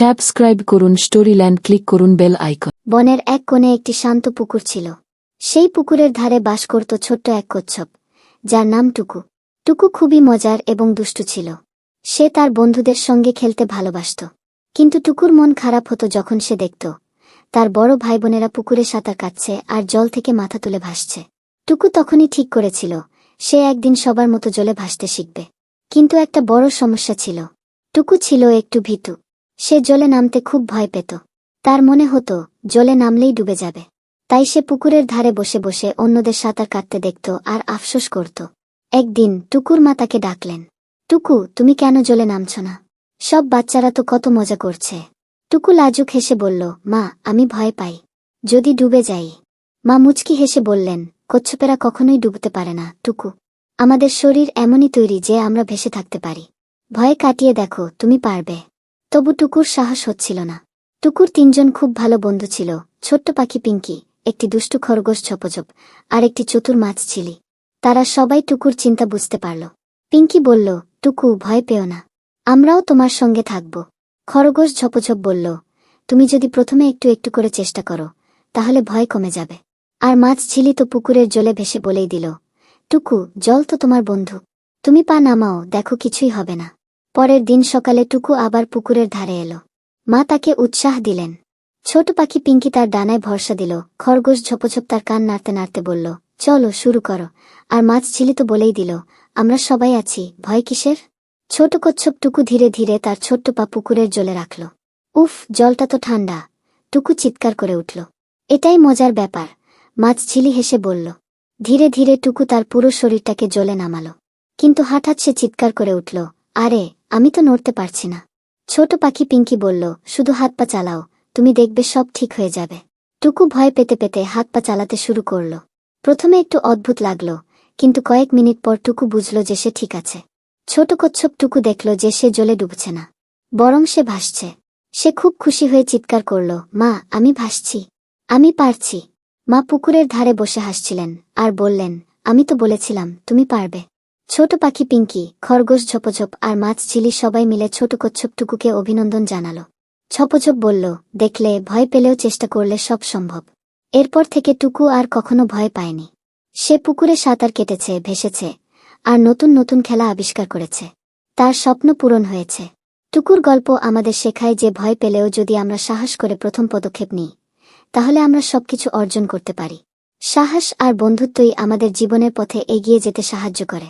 Subscribe করুন স্টোরিল্যান্ড, click করুন bell icon. বনের এক কোণে একটি শান্ত পুকুর ছিল। সেই পুকুরের ধারে বাস করত ছোট্ট এক কচ্ছপ, যার নাম টুকু। টুকু খুবই মজার এবং দুষ্টু ছিল। সে তার বন্ধুদের সঙ্গে খেলতে ভালোবাসত। কিন্তু টুকুর মন খারাপ হতো যখন সে দেখত তার বড় ভাই বোনেরা পুকুরে সাঁতার কাটছে আর জল থেকে মাথা তুলে ভাসছে। টুকু তখনই ঠিক করেছিল সে একদিন সবার মতো জলে ভাসতে শিখবে। কিন্তু একটা বড় সমস্যা ছিল, টুকু ছিল একটু ভীতু। সে জলে নামতে খুব ভয় পেত। তার মনে হতো জলে নামলেই ডুবে যাবে। তাই সে পুকুরের ধারে বসে বসে অন্যদের সাঁতার কাটতে দেখত আর আফসোস করত। একদিন টুকুর মা তাকে ডাকলেন, টুকু, তুমি কেন জলে নামছ না? সব বাচ্চারা তো কত মজা করছে। টুকু লাজুক হেসে বলল, মা, আমি ভয় পাই। যদি ডুবে যাই। মা মুচকি হেসে বললেন, কচ্ছপেরা কখনোই ডুবতে পারে না টুকু। আমাদের শরীর এমনই তৈরি যে আমরা ভেসে থাকতে পারি। ভয় কাটিয়ে দেখো, তুমি পারবে। তবু টুকুর সাহস হচ্ছিল না। টুকুর তিনজন খুব ভালো বন্ধু ছিল, ছোট্ট পাখি পিঙ্কি, একটি দুষ্টু খরগোশ ঝপঝপ, আর একটি চতুর মাছ ছিলি। তারা সবাই টুকুর চিন্তা বুঝতে পারল। পিঙ্কি বলল, টুকু, ভয় পেও না, আমরাও তোমার সঙ্গে থাকব। খরগোশ ঝপঝপ বলল, তুমি যদি প্রথমে একটু একটু করে চেষ্টা করো তাহলে ভয় কমে যাবে। আর মাছ ঝিলি তো পুকুরের জলে ভেসে বলেই দিল, টুকু, জল তো তোমার বন্ধু, তুমি পা নামাও, দেখো কিছুই হবে না। পরের দিন সকালে টুকু আবার পুকুরের ধারে এলো। মা তাকে উৎসাহ দিলেন। ছোট পাখি পিঙ্কি তার ডানায় ভরসা দিল। খরগোশ ঝপঝপ তার কান নাড়তে নাড়তে বলল, চলো শুরু করো। আর মাছ ঝিলি তো বলেই দিল, আমরা সবাই আছি, ভয় কিসের? ছোট কচ্ছপ টুকু ধীরে ধীরে তার ছোট্ট পা পুকুরের জলে রাখল। উফ, জলটা তো ঠান্ডা! টুকু চিৎকার করে উঠল। এটাই মজার ব্যাপার, মাছ ঝিলি হেসে বলল। ধীরে ধীরে টুকু তার পুরো শরীরটাকে জলে নামাল। কিন্তু হঠাৎ সে চিৎকার করে উঠল, আরে, আমি তো নড়তে পারছি না। ছোট পাখি পিঙ্কি বলল, শুধু হাত পা চালাও, তুমি দেখবে সব ঠিক হয়ে যাবে। টুকু ভয় পেতে পেতে হাত পা চালাতে শুরু করল। প্রথমে একটু অদ্ভুত লাগল, কিন্তু কয়েক মিনিট পর টুকু বুঝল যে সে ঠিক আছে। ছোট কচ্ছপ টুকু দেখল যে সে জলে ডুবছে না, বরং সে ভাসছে। সে খুব খুশি হয়ে চিৎকার করল, মা, আমি ভাসছি, আমি পারছি। মা পুকুরের ধারে বসে হাসছিলেন আর বললেন, আমি তো বলেছিলাম তুমি পারবে। ছোট পাখি পিঙ্কি, খরগোশ ঝপঝপ আর মাছ ঝিলি সবাই মিলে ছোট কচ্ছপ টুকুকে অভিনন্দন জানাল। ঝপঝপ বলল, দেখলে, ভয় পেলেও চেষ্টা করলে সব সম্ভব। এরপর থেকে টুকু আর কখনো ভয় পায়নি। সে পুকুরে সাঁতার কেটেছে, ভেসেছে, আর নতুন নতুন খেলা আবিষ্কার করেছে। তার স্বপ্ন পূরণ হয়েছে। টুকুর গল্প আমাদের শেখায় যে ভয় পেলেও যদি আমরা সাহস করে প্রথম পদক্ষেপ নিই তাহলে আমরা সবকিছু অর্জন করতে পারি। সাহস আর বন্ধুত্বই আমাদের জীবনের পথে এগিয়ে যেতে সাহায্য করে।